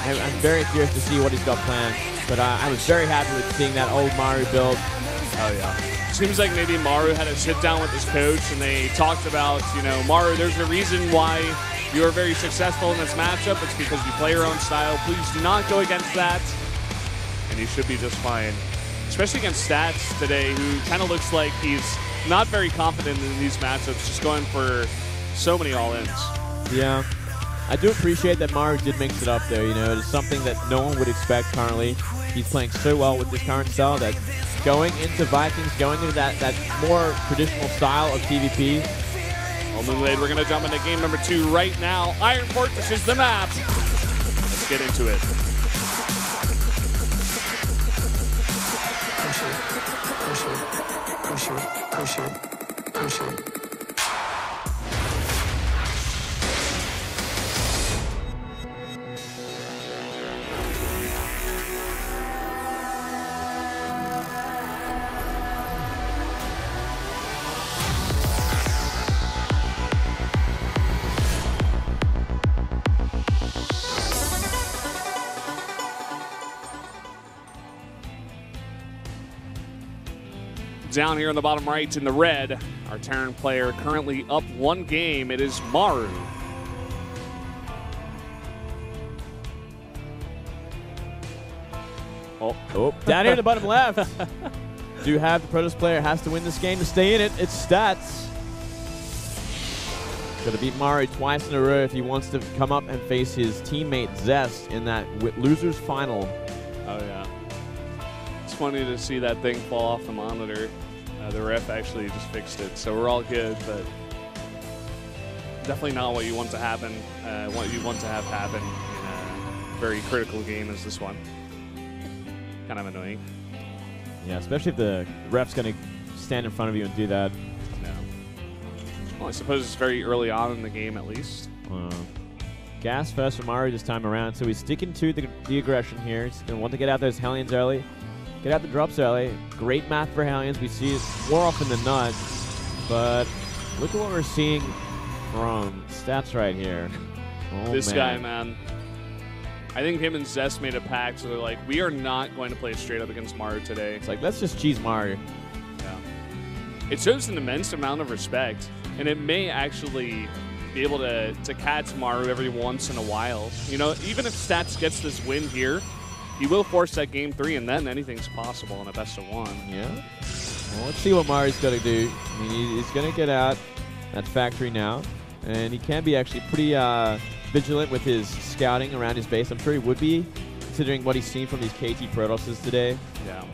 I'm very curious to see what he's got planned. But I was very happy with seeing that old Maru build. Oh, yeah. Seems like maybe Maru had a sit down with his coach, and they talked about, you know, Maru, there's a reason why you are very successful in this matchup. It's because you play your own style. Please do not go against that. And he should be just fine. Especially against Stats today, who kind of looks like he's not very confident in these matchups, just going for so many all-ins. Yeah. I do appreciate that Maru did mix it up there. You know, it's something that no one would expect currently. He's playing so well with this current style that going into Vikings, going into that more traditional style of PvP. Well, Moonblade, we're going to jump into game number 2 right now. Iron Fortress is the map. Let's get into it. Push it, push it, push it, push it, push it. Down here in the bottom right in the red, our Terran player currently up 1 game. It is Maru. Oh, down here in the bottom left. Do have the Protoss player has to win this game to stay in it. It's Stats. Got to beat Maru twice in a row if he wants to come up and face his teammate Zest in that losers final. Oh yeah, it's funny to see that thing fall off the monitor. The ref actually just fixed it, so we're all good, but definitely not what you want to happen, what you want to have happen in a very critical game as this one. Kind of annoying. Yeah, especially if the ref's going to stand in front of you and do that. No. Well, I suppose it's very early on in the game at least. Gas first for Maru this time around, so he's sticking to the aggression here. He's going to want to get out those Hellions early. Get out the drops early. Great math for Hellions. We see it more often than not. But look at what we're seeing from Stats right here. Oh, this guy, man. I think him and Zest made a pact, so they're like, we are not going to play straight up against Maru today. It's like, let's just cheese Maru. Yeah. It shows an immense amount of respect, and it may actually be able to catch Maru every once in a while. You know, even if Stats gets this win here, he will force that game 3, and then anything's possible in a best-of-1. Yeah. Well, let's see what Maru's got to do. I mean, he's going to get out that factory now, and he can be actually pretty vigilant with his scouting around his base. I'm sure he would be, considering what he's seen from these KT Protosses today. Yeah.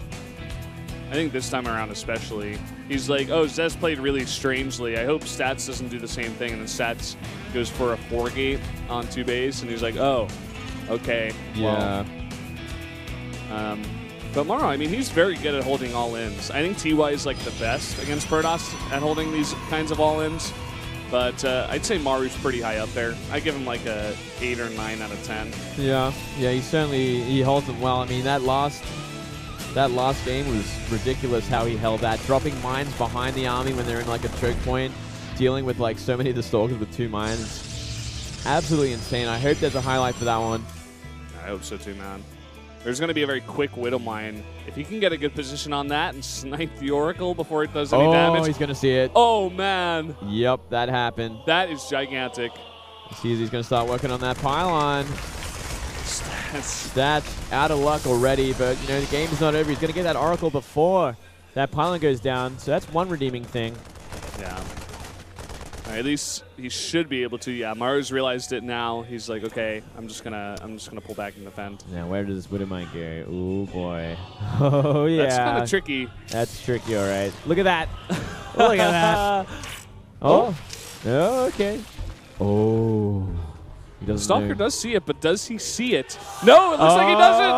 I think this time around especially, he's like, oh, Zest played really strangely. I hope Stats doesn't do the same thing, and then Stats goes for a 4-gate on 2 base, and he's like, oh, okay. Yeah. Well, but Maru, I mean, he's very good at holding all-ins. I think TY is like the best against Protoss at holding these kinds of all-ins. But I'd say Maru's pretty high up there. I give him like a 8 or 9 out of 10. Yeah, he holds them well. I mean, that last game was ridiculous how he held that, dropping mines behind the army when they're in like a choke point, dealing with like so many of the Stalkers with 2 mines. Absolutely insane. I hope there's a highlight for that one. I hope so too, man. There's going to be a very quick Widow Mine. If he can get a good position on that and snipe the Oracle before it does any damage. Oh, he's going to see it. Oh, man. Yep, that happened. That is gigantic. Sees he's going to start working on that pylon. Stats out of luck already, but you know the game's not over. He's going to get that Oracle before that pylon goes down, so that's one redeeming thing. Yeah. At least he should be able to. Yeah, Maru's realized it now. He's like, okay, I'm just gonna pull back and defend. Now, where does Widow Mine go? Oh boy. Oh yeah. That's kind of tricky. That's tricky, all right. Look at that. Look at that. Oh. Oh, okay. Oh. He doesn't Stalker know. does see it, but does he see it? No, it looks like he doesn't.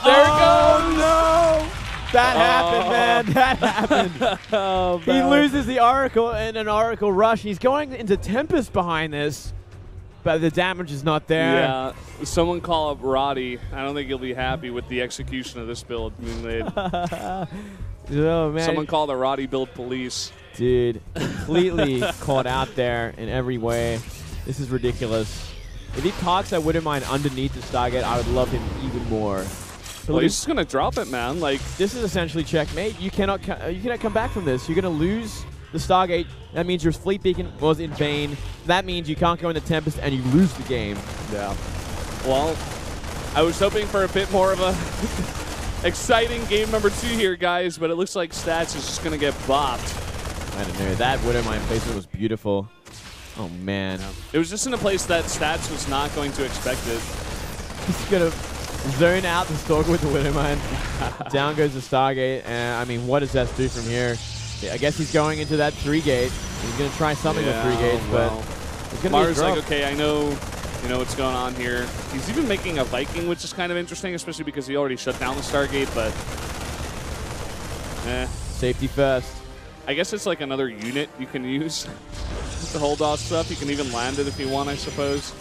There it goes. No. That happened, man. That happened. Oh, he loses the Oracle in an Oracle rush. He's going into Tempest behind this, but the damage is not there. Yeah. Someone call up Roddy. I don't think he'll be happy with the execution of this build, Moonblade. Oh, man. Someone call the Roddy build police. Dude, completely caught out there in every way. This is ridiculous. If he parks that Widowmine underneath the Stargate, I would love him even more. Well, he's just going to drop it, man. Like, this is essentially checkmate. You cannot come back from this. You're going to lose the Stargate. That means your Fleet Beacon was in vain. That means you can't go into Tempest and you lose the game. Yeah. Well, I was hoping for a bit more of a exciting game number 2 here, guys, but it looks like Stats is just going to get bopped. I don't know. That Widowmine placement was beautiful. Oh, man. Yeah. It was just in a place that Stats was not going to expect it. He's going to zone out the Stalker with the Widowmine. Down goes the Stargate. And, I mean, what does Zest do from here? Yeah, I guess he's going into that 3-gate. He's going to try something with 3 gates, but it's going to be a drop. Like, okay, I know what's going on here. He's even making a Viking, which is kind of interesting, especially because he already shut down the Stargate, but Safety first. I guess it's like another unit you can use to hold off stuff. You can even land it if you want, I suppose.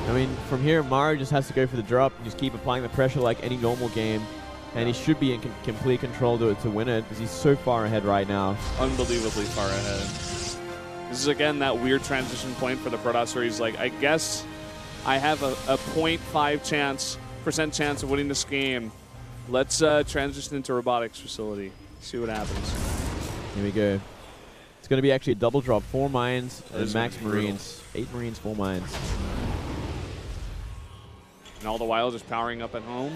I mean, from here, Maru just has to go for the drop and just keep applying the pressure like any normal game. And he should be in complete control to win it because he's so far ahead right now. Unbelievably far ahead. This is, again, that weird transition point for the Protoss where he's like, I guess I have a 0.5% chance of winning this game. Let's transition into robotics facility. See what happens. Here we go. It's going to be actually a double drop. 4 mines and max Marines. 8 Marines, 4 mines. And all the while just powering up at home.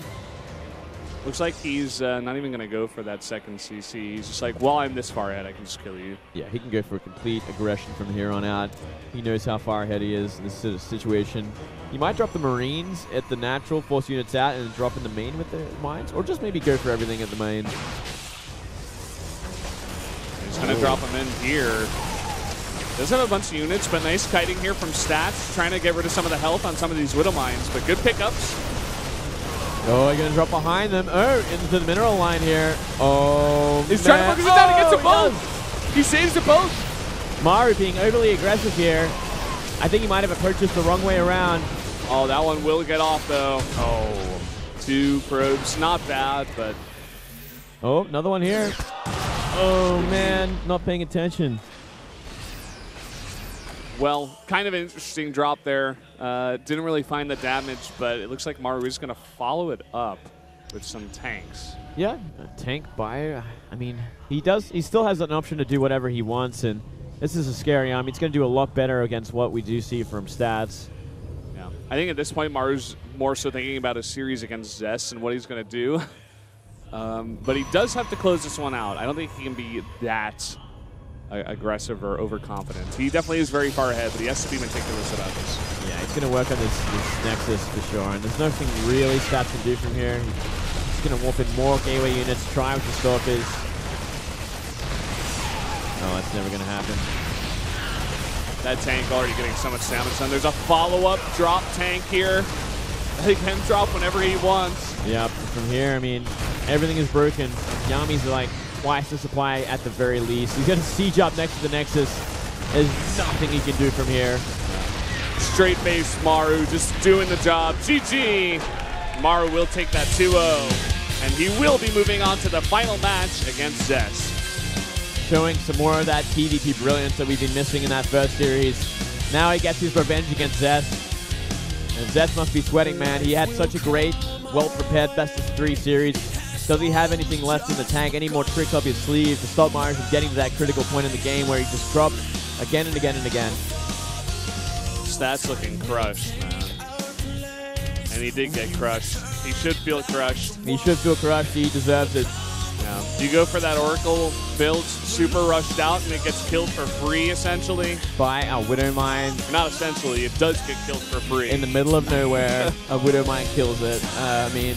Looks like he's not even going to go for that second CC. He's just like, well, I'm this far ahead, I can just kill you. Yeah, he can go for a complete aggression from here on out. He knows how far ahead he is in this sort of situation. He might drop the Marines at the natural, force units out, and drop in the main with the mines, or just maybe go for everything at the main. He's going to drop him in here. Does have a bunch of units, but nice kiting here from Stats, trying to get rid of some of the health on some of these Widow mines, but good pickups. Oh, you're going to drop behind them. Oh, into the mineral line here. Oh, he's trying to focus it down. He gets them both. He saves them both. Maru being overly aggressive here. I think he might have approached this the wrong way around. Oh, that one will get off, though. Oh, 2 probes. Not bad, but... Oh, another one here. Oh, man. Not paying attention. Well, kind of an interesting drop there. Didn't really find the damage, but it looks like Maru is going to follow it up with some tanks. Yeah, a tank buyer. I mean, he still has an option to do whatever he wants, and this is a scary army. It's going to do a lot better against what we do see from Stats. Yeah, I think at this point, Maru's more so thinking about a series against Zest and what he's going to do. But he does have to close this one out. I don't think he can be that aggressive or overconfident. He definitely is very far ahead, but he has to be meticulous about this. Yeah, he's going to work on this Nexus for sure, and there's nothing really Stats can do from here. He's going to warp in more gateway units, try with the Stalkers. Oh, that's never going to happen. That tank already getting so much damage done. There's a follow-up drop tank here. He can drop whenever he wants. Yep, from here, I mean, everything is broken. Yami's like twice the supply at the very least. He's got a siege up next to the Nexus. There's nothing he can do from here. Straight base Maru just doing the job. GG! Maru will take that 2-0. And he will be moving on to the final match against Zest. Showing some more of that PvP brilliance that we've been missing in that first series. Now he gets his revenge against Zest. And Zest must be sweating, man. He had such a great, well-prepared best-of-3 series. Does he have anything left in the tank? Any more tricks up his sleeve to stop Maru from getting to that critical point in the game where he just dropped again and again and again? Stats looking crushed, man. And he did get crushed. He should feel crushed. He should feel crushed. He deserves it. Yeah. You go for that Oracle build super rushed out and it gets killed for free, essentially. By a Widowmine. Not essentially. It does get killed for free. In the middle of nowhere, a Widowmine kills it. I mean,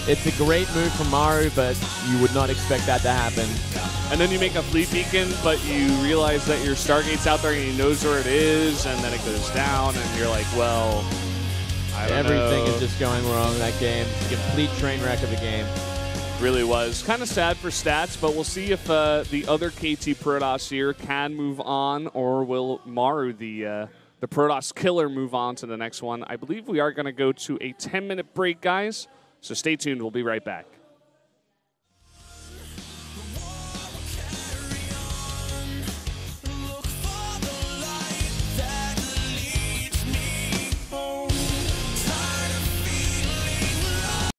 it's a great move from Maru, but you would not expect that to happen. Yeah. And then you make a Fleet Beacon, but you realize that your Stargate's out there and he knows where it is, and then it goes down, and you're like, well, I don't know. Everything is just going wrong in that game. It's a complete train wreck of a game. Really was. Kind of sad for Stats, but we'll see if the other KT Protoss here can move on, or will Maru, the Protoss killer, move on to the next one. I believe we are going to go to a 10-minute break, guys. So stay tuned. We'll be right back.